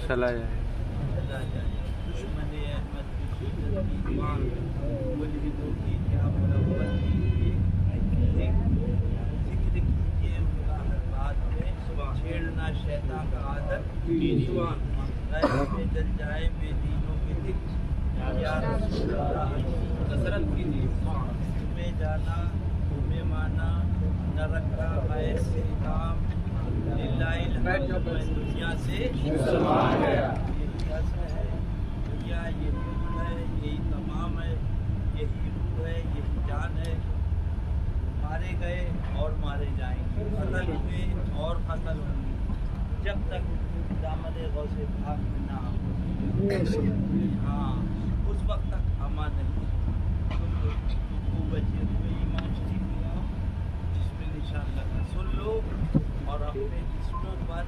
چلا جائے دشمن احمد کی ایمان ملحدوں کی کیا ملوث ذکر کیجیے ان کا ہر بات میں چھیڑنا شیطان کا عادت میں جل جائے بے دینوں کے دل یا رسول اللہ کثرت کی تمہیں جانا تمہیں مانا نہ رکھا ہے سے کام للہ الحمد میں دنیا سے مسلمان گیا یہی اصل ہے دنیا یہی روح ہے یہی تمام ہے یہی روح ہے یہی جان ہے مارے گئے اور مارے جائیں گے قتل ہوئے اور قتل ہوں گے جب تک دامن غوث پاک میں نہ آؤ ہاں اس وقت تک امان نہیں تم بچے ہوئے ایمان شریف لے آؤ جس میں نشان لگا سن لو اور اپنے جسموں پر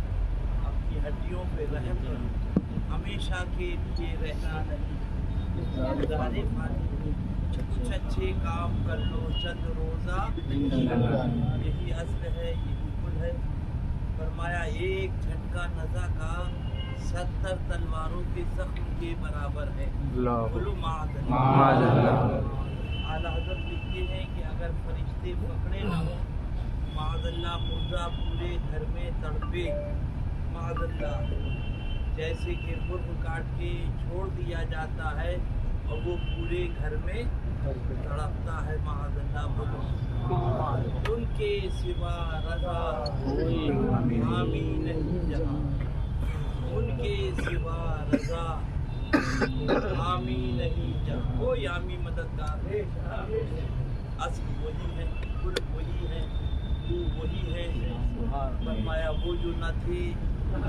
اپنی ہڈیوں پہ رحم کرو ہمیشہ کے لیے رہنا نہیں دانے پانی کچھ اچھے کام کر لو چند روزہ یہی اصل ہے یہی کل ہے فرمایا ایک جھٹکا نزا کا 70 تلواروں کے زخم کے برابر ہے بولو معاذ اللہ اعلیٰ حضرت لکھتے ہیں کہ اگر فرشتے پکڑے نہ ہوں معاذ اللہ مردہ پورے گھر میں تڑپے معاذ اللہ جیسے کہ مرغ کاٹ کے چھوڑ دیا جاتا ہے اور وہ پورے گھر میں تڑپتا ہے معاذ اللہ ان کے سوا رضا کوئی حامی نہیں جہاں ان کے سوا رضا حامی نہیں جہاں کوئی حامی مددگار ہے اصل وہی ہے کل وہی ہے وہ وہی ہے فرمایا وہ جو نہ تھے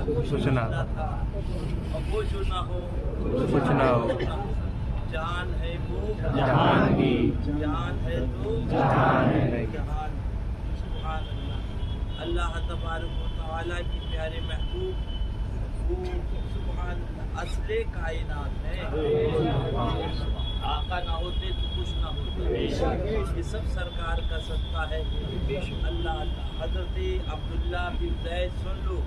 کچھ نہ تھا اور وہ جو نہ ہو کچھ نہ ہو جان ہے وہ جہان کی جان ہے تو جہان ہے جہان سبحان اللہ اللہ تبارک و تعالیٰ کی پیارے محبوب وہ سبحان اللہ اصل کائنات ہے آقا نہ ہوتے تو کچھ نہ ہوتا یہ سب سرکار کا صدقہ ہے اللہ حضرت عبداللہ بن زید سن لو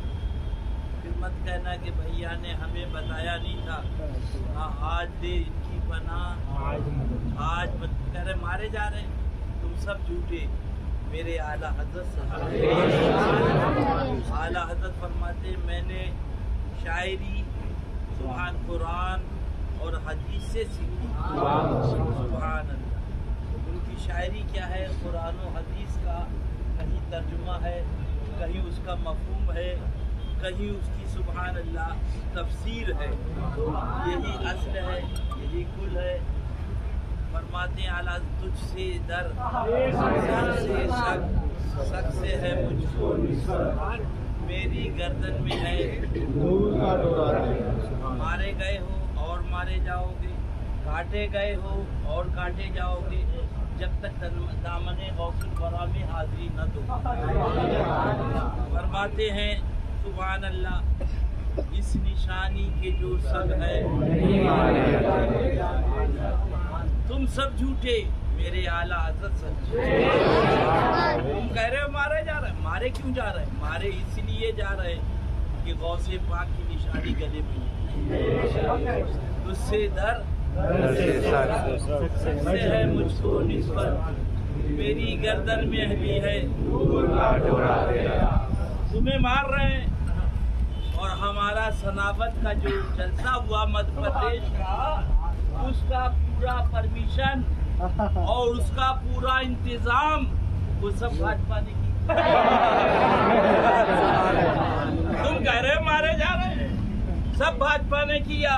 پھر مت کہنا کہ بھیا نے ہمیں بتایا نہیں تھا ہاں آج دے ان کی پناہ آج کہہ رہے مارے جا رہے تم سب جھوٹے میرے اعلیٰ حضرت اعلیٰ حضرت فرماتے میں نے شاعری سبحان قرآن اور حدیث سے سیکھی سبحان اللہ ان کی شاعری کیا ہے قرآن و حدیث کا کہیں ترجمہ ہے کہیں اس کا مفہوم ہے کہیں اس کی سبحان اللہ تفسیر ہے یہی اصل ہے یہی کل ہے فرماتے ہیں اعلیٰ تجھ سے در سر سے شک سے ہے مجھ کو میری گردن میں ہے مارے گئے ہو اور مارے جاؤ گے کاٹے گئے ہو اور کاٹے جاؤ گے جب تک دامن غوث الورا میں حاضری نہ دو فرماتے ہیں سبحان اللہ اس نشانی کے جو سب ہے تم سب جھوٹے میرے اعلیٰ حضرت سچے تم کہہ رہے ہو مارے جا رہے ہیں مارے کیوں جا رہے ہیں مارے اس لیے جا رہے ہیں کہ غوث پاک کی نشانی گلے میں تجھ سے در سے ہے مجھ کو نسبت میری گردن میں اہلی ہے تمہیں مار رہے ہیں اور ہمارا سنابت کا جو جلسہ ہوا مدھیہ پردیش کا اس کا پورا پرمیشن اور اس کا پورا انتظام وہ سب بھاجپا نے کی تم کہہ رہے مارے جا رہے ہیں سب بھاجپا نے کیا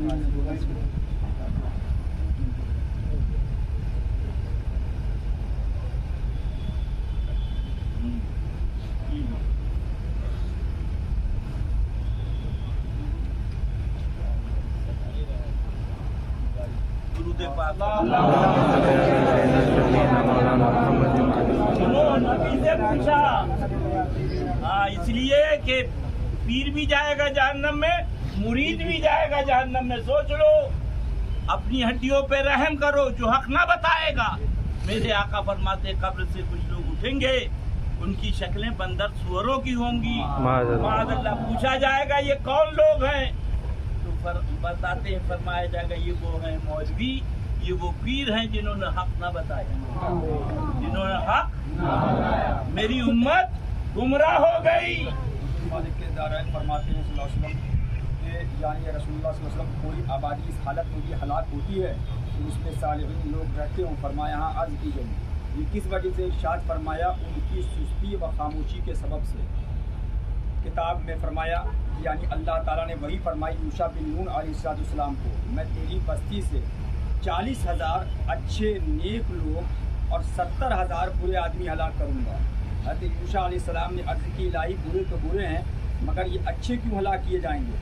درود پاک سنو نبی سے پوچھا اس لیے کہ پیر بھی جائے گا جہنم میں، مرید بھی جائے گا جہنم میں. سوچ لو، اپنی ہڈیوں پہ رحم کرو، جو حق نہ بتائے گا. میرے آقا فرماتے قبر سے کچھ لوگ اٹھیں گے، ان کی شکلیں بندر سوروں کی ہوں گی. معاذ اللہ. پوچھا جائے گا یہ کون لوگ ہیں، تو بتاتے ہیں، فرمایا جائے گا یہ وہ ہیں مولوی، یہ وہ پیر ہیں جنہوں نے حق نہ بتایا، جنہوں نے حق. میری امت گمراہ ہو گئی. مالک کے دارائے فرماتے ہیں صلی اللہ علیہ وسلم کہ یعنی رسول اللہ صلی اللہ علیہ وسلم کوئی آبادی اس حالت میں بھی ہلاک ہوتی ہے کہ اس میں صالحین لوگ رہتے ہوں. فرمایا ہاں عرض کی گئی یہ کس وجہ سے؟ ارشاد فرمایا ان کی سستی و خاموشی کے سبب سے. کتاب میں فرمایا یعنی اللہ تعالیٰ نے وہی فرمائی یوشع بن نون علیہ السلام کو، میں تیری بستی سے 40,000 اچھے نیک لوگ اور 70,000 برے آدمی ہلاک کروں گا. حضرت یوشع علیہ السلام نے عرض کی الہی برے تو برے ہیں مگر یہ اچھے کیوں ہلاک کیے جائیں گے؟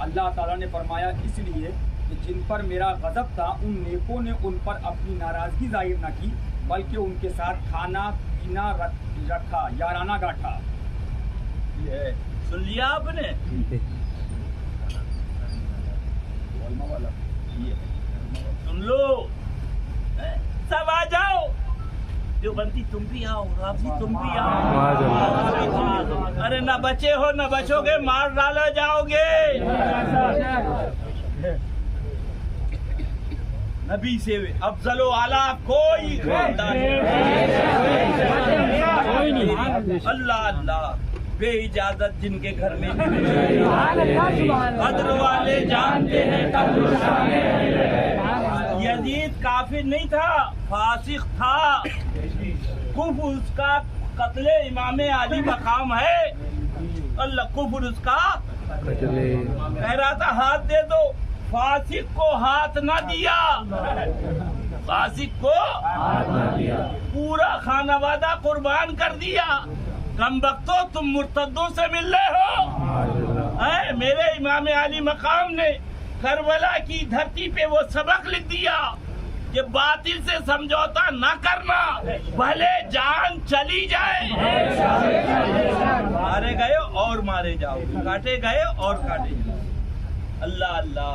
اللہ تعالیٰ نے فرمایا اس لیے کہ جن پر میرا غضب تھا ان نیکوں نے ان پر اپنی ناراضگی ظاہر نہ کی بلکہ ان کے ساتھ کھانا پینا رکھا، یارانہ گاٹھا. یہ سن لیا آپ نے؟ سن لو، سب آ جاؤ. دیوبندی تم بھی آؤ، رافضی تم بھی آؤ. ارے نہ بچے ہو نہ بچو گے، مار ڈالا جاؤ گے. نبی سے افضل و اعلیٰ کوئی خاندان نہیں. اللہ اللہ. بے اجازت جن کے گھر میں قدر والے جانتے ہیں. یزید کافر نہیں تھا، فاسق تھا. کفر اس کا قتل امام علی مقام ہے. اللہ کفر اس کا کہہ رہا تھا ہاتھ دے دو، فاسق کو ہاتھ نہ دیا. فاسق کو پورا خانوادہ قربان کر دیا. کم بختو تم مرتدوں سے مل رہے ہو. میرے امام علی مقام نے کربلا کی دھرتی پہ وہ سبق لکھ دیا کہ باطل سے سمجھوتا نہ کرنا، بھلے جان چلی جائے. مارے گئے اور مارے جاؤ، کاٹے گئے اور کاٹے جاؤ. اللہ اللہ.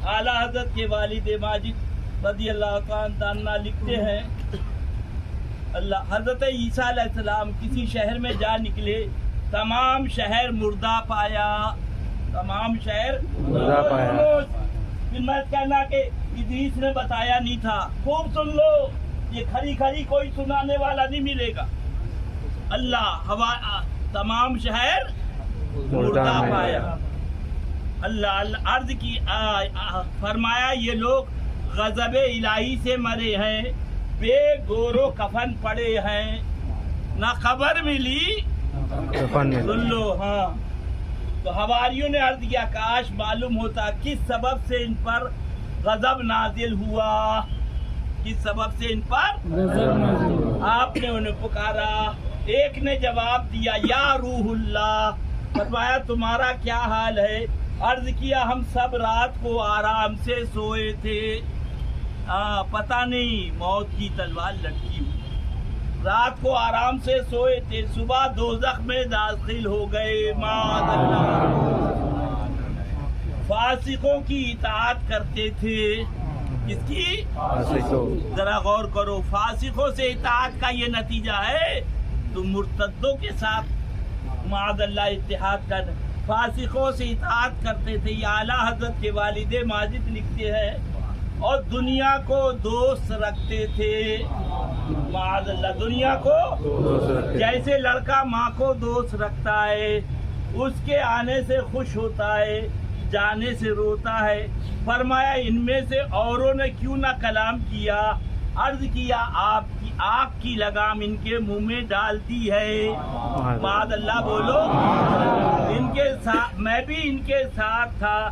اعلیٰ حضرت کے والد ماجد رضی اللہ عنہ لکھتے ہیں اللہ حضرت عیسیٰ علیہ السلام کسی شہر میں جا نکلے، تمام شہر مردہ پایا. تمام شہر مردہ پایا. پھر میں کہنا کہ ادریس نے بتایا نہیں تھا. خوب سن لو، یہ کھڑی کھڑی کوئی سنانے والا نہیں ملے گا. اللہ تمام شہر مردہ پایا. اللہ عرض کی فرمایا یہ لوگ غضب الہی سے مرے ہیں، بے گورو کفن پڑے ہیں، نہ خبر ملی. سن لو. ہاں تو حواریوں نے عرض کیا کاش معلوم ہوتا کس سبب سے ان پر غضب نازل ہوا، کس سبب سے ان پر غضب نازل ہوا. آپ نے انہیں پکارا، ایک نے جواب دیا یا روح اللہ. فرمایا تمہارا کیا حال ہے؟ عرض کیا ہم سب رات کو آرام سے سوئے تھے، پتہ نہیں موت کی تلوار لٹکی ہوئی. رات کو آرام سے سوئے تھے، صبح دوزخ میں داخل ہو گئے. معاذ اللہ. فاسقوں کی اطاعت کرتے تھے. کس کی؟ ذرا غور کرو. فاسقوں سے اطاعت کا یہ نتیجہ ہے تم مرتدوں کے ساتھ معاذ اللہ اتحاد کر. فاسقوں سے اطاعت کرتے تھے. یہ اعلیٰ حضرت کے والد ماجد لکھتے ہیں. اور دنیا کو دوست رکھتے تھے. معاذ اللہ. دنیا کو جیسے لڑکا ماں کو دوست رکھتا ہے، اس کے آنے سے خوش ہوتا ہے، جانے سے روتا ہے. فرمایا ان میں سے اوروں نے کیوں نہ کلام کیا. عرض کیا آپ کی آگ کی لگام ان کے منہ میں ڈالتی ہے. معاذ اللہ. بولو. ان کے ساتھ میں بھی ان کے ساتھ تھا،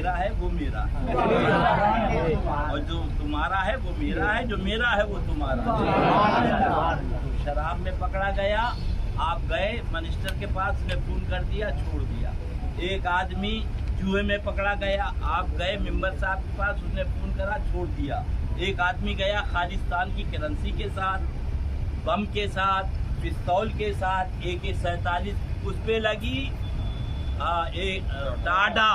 میرا ہے وہ میرا ہے، اور جو تمہارا ہے وہ میرا ہے، جو میرا ہے وہ تمہارا ہے۔ شراب میں پکڑا گیا، آپ گئے منسٹر کے پاس، نے فون کر دیا، چھوڑ دیا۔ ایک آدمی جوئے میں پکڑا گیا، آپ گئے ممبر صاحب کے پاس، اس نے فون کرا، چھوڑ دیا۔ ایک آدمی گیا خالصتان کی کرنسی کے ساتھ، بم کے ساتھ، پستول کے ساتھ، AK-47 اس پہ لگی، ٹاڈا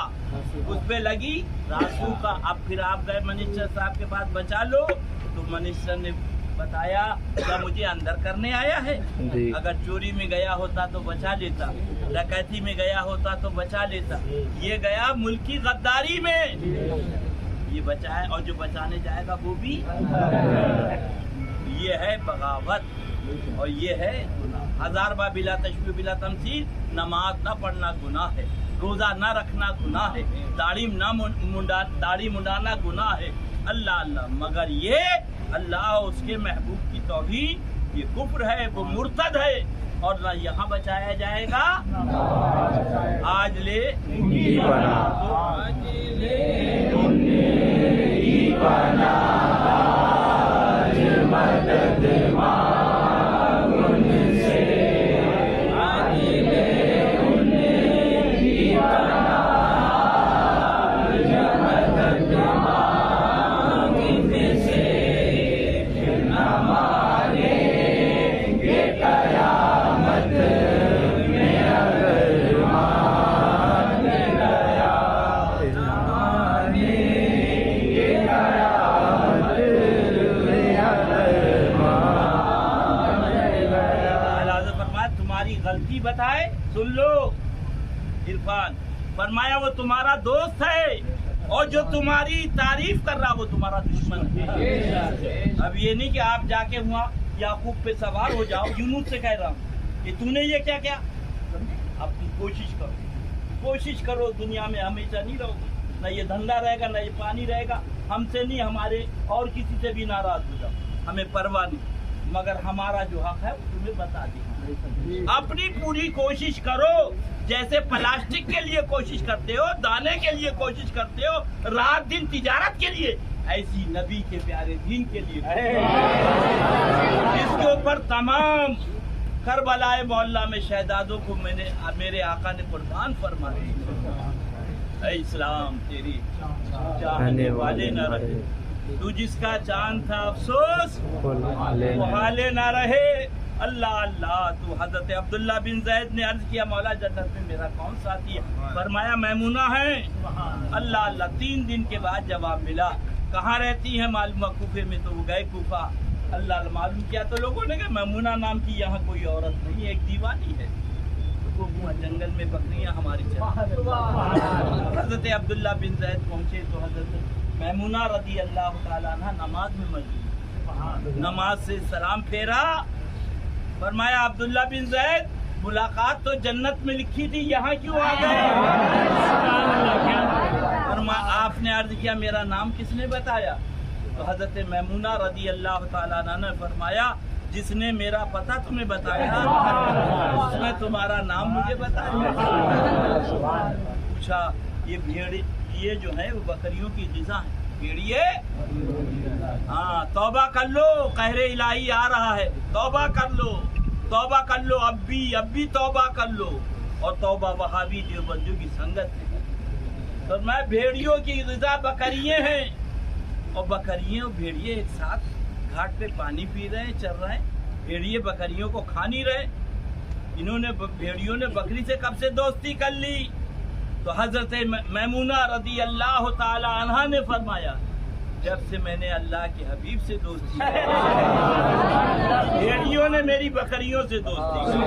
اس پہ لگی راسو کا۔ اب پھر آپ گئے منسٹر صاحب کے پاس، بچا لو، تو منسٹر نے بتایا کیا مجھے اندر کرنے آیا ہے؟ جی۔ اگر چوری میں گیا ہوتا تو بچا لیتا، ڈکیتی میں گیا ہوتا تو بچا لیتا، یہ گیا ملکی غداری میں، یہ بچائے، اور جو بچانے جائے گا وہ بھی، یہ ہے بغاوت، اور یہ ہے گناہ۔ 1000 بار بلا تشبیہ بلا تمثیل، نماز نہ پڑھنا گناہ ہے، روزہ نہ رکھنا گناہ ہے، داڑھی منڈانا گناہ ہے، اللہ اللہ، مگر یہ اللہ اور اس کے محبوب کی توہین، یہ کفر ہے، وہ مرتد ہے، اور نہ یہاں بچایا جائے گا۔ آج لے غلطی بتائے، سن لو عرفان، فرمایا وہ تمہارا دوست ہے، اور جو تمہاری تعریف کر رہا وہ تمہارا دشمن ہے۔ اب یہ نہیں کہ آپ جا کے وہاں یعقوب پہ سوار ہو جاؤ، یونس سے کہہ رہا ہوں کہ تو نے یہ کیا کیا، اپنی کوشش کرو، دنیا میں ہمیشہ نہیں رہو گے، نہ یہ دھندا رہے گا، نہ یہ پانی رہے گا، ہم سے نہیں، ہمارے اور کسی سے بھی ناراض ہو جاؤ، ہمیں پرواہ نہیں، مگر ہمارا جو حق ہے وہ تمہیں بتا دیں۔ اپنی پوری کوشش کرو، جیسے پلاسٹک کے لیے کوشش کرتے ہو، دانے کے لیے کوشش کرتے ہو، رات دن تجارت کے لیے، ایسی نبی کے پیارے دین کے لیے، اس کے اوپر تمام کربلا معلّہ میں شہدادوں کو میرے آقا نے قربان فرمایا۔ اے اسلام تیری چاہنے والے نہ رہے، تو جس کا چاند تھا افسوس وہ حالے نہ رہے۔ اللہ اللہ، تو حضرت عبداللہ بن زید نے عرض کیا مولا جنت میں میرا کون ساتھی ہے؟ فرمایا میمونہ ہے۔ اللہ اللہ، 3 دن کے بعد جواب ملا، کہاں رہتی ہیں؟ معلوم کوفے میں، تو وہ گئے کوفہ۔ اللہ معلوم کیا تو لوگوں نے کہا میمونہ نام کی یہاں کوئی عورت نہیں ہے، ایک دیوانی ہے، وہ جنگل میں بکریاں ہماری چلتی۔ حضرت عبداللہ بن زید پہنچے تو حضرت میمونہ رضی اللہ تعالیٰ عنہ نماز میں مشغول، نماز سے سلام پھیرا، فرمایا عبداللہ بن زید ملاقات تو جنت میں لکھی تھی، یہاں کیوں آ گئے؟ آپ نے عرض کیا میرا نام کس نے بتایا؟ تو حضرت میمونہ رضی اللہ تعالیٰ عنہ نے فرمایا جس نے میرا پتہ تمہیں بتایا اس نے تمہارا نام مجھے بتایا۔ پوچھا یہ بھیڑ یہ جو ہے وہ بکریوں کی غذا ہے، بھیڑیے؟ ہاں، توبہ کر لو، قہر الہی آ رہا ہے، توبہ کر لو، توبہ کر لو، اب بھی توبہ کر لو، اور توبہ وہابی دیوبندیوں کی سنگت ہے۔ تو میں بھیڑیوں کی غذا بکریے ہیں، اور بکریے اور بھیڑیے ایک ساتھ گھاٹ پہ پانی پی رہے ہیں، چل رہے ہیں، بھیڑیے بکریوں کو کھا نہیں رہے، بھیڑیوں نے بکری سے کب سے دوستی کر لی؟ تو حضرت میمونہ رضی اللہ تعالی عنہ نے فرمایا جب سے میں نے اللہ کے حبیب سے دوستی کی، بھیڑیوں نے میری بکریوں سے دوستی کی،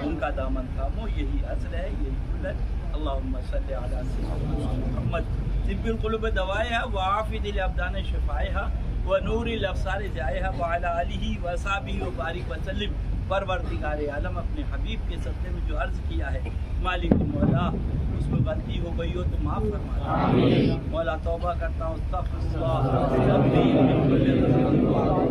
ان کا دامن تھامو، یہی اصل ہے، یہی کل ہے۔ اللہم صلی علی سیدنا محمد طب القلوب دوائها وعافی دل ابدان شفائها ونور الابصار جائها وعلی آلہ وصحبہ وبارک وسلم۔ پروردگار عالم اپنے حبیب کے صدقے میں جو عرض کیا ہے، مالک مولا اس میں غلطی ہو گئی ہو تو معاف فرما دے مولا توبہ کرتا ہوں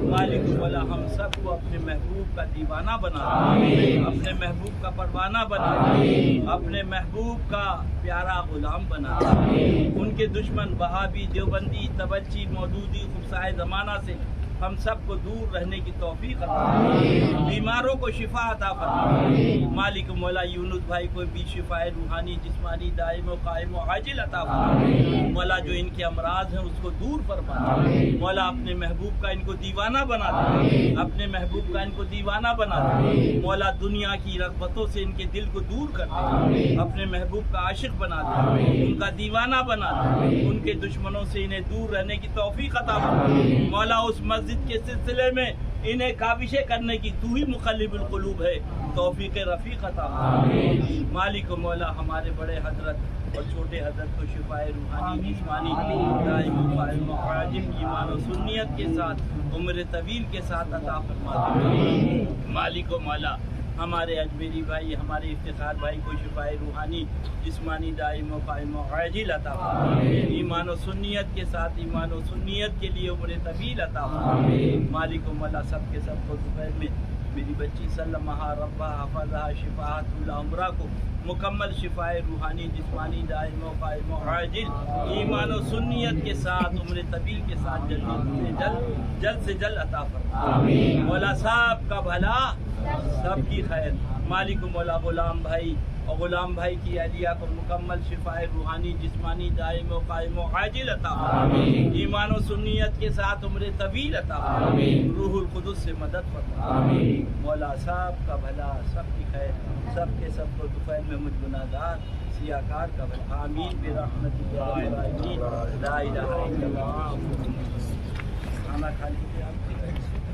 مالک مولا ہم سب کو اپنے محبوب کا دیوانہ بنا دے اپنے محبوب کا پروانہ بنا دے اپنے محبوب کا پیارا غلام بنا دے ان کے دشمن وہابی دیوبندی تبلچی مودودی خبثائے زمانہ سے ہم سب کو دور رہنے کی توفیق عطا فرما بیماروں کو شفا عطا فرما مالک مولا یونس بھائی کو بھی شفا روحانی جسمانی دائم و قائم و عاجل عطا فرما مولا جو ان کے امراض ہیں اس کو دور فرما مولا اپنے محبوب کا ان کو دیوانہ بنا دے اپنے محبوب کا ان کو دیوانہ بنا دے مولا دنیا کی رغبتوں سے ان کے دل کو دور کر دے اپنے محبوب کا عاشق بنا دے ان کا دیوانہ بنا دے ان کے دشمنوں سے انہیں دور رہنے کی توفیق عطا فرما مولا اس مسجد کے سلسلے میں انہیں کاوشیں کرنے کی تو ہی مقلب القلوب ہے توفیق رفیق عطا فرما مالک و مولا ہمارے بڑے حضرت اور چھوٹے حضرت کو شفائے روحانی جسمانی دائم و قائم و عاجل ایمان و سنیت کے ساتھ عمر طویل کے ساتھ عطا فرما دے مالک و مولا ہمارے اجمیری بھائی ہمارے افتخار بھائی کو شفائے روحانی جسمانی دائم و قائم و عاجل عطا فرما ایمان و سنیت کے ساتھ ایمان و سنیت کے لیے عمر طویل عطا فرما مالک و مولا سب کے سب کو دوپہر میں میری بچی سلمہ ربہ حفظہ شفاعت اللہ عمرہ کو مکمل شفائے روحانی جسمانی دائم و قائم و عاجل ایمان و سنیت کے ساتھ عمر طویل کے ساتھ جلد سے جلد عطا فرما مولا صاحب کا بھلا سب کی خیر مالک و مولا غلام بھائی اور غلام بھائی کی اہلیہ کو مکمل شفائے روحانی جسمانی دائم و قائم و عاجل عطا فرما ایمان و سنیت کے ساتھ عمر طویل عطا فرما روح القدس سے مدد فرما مولا صاحب کا بھلا سب کی خیر سب کے سب کو دوپہر میں مجھ گناہگار سیاکار کا بھلا آمین برحمتک یا رب العالمین لا الہ الا اللہ کھانا کھا لیجیے آپ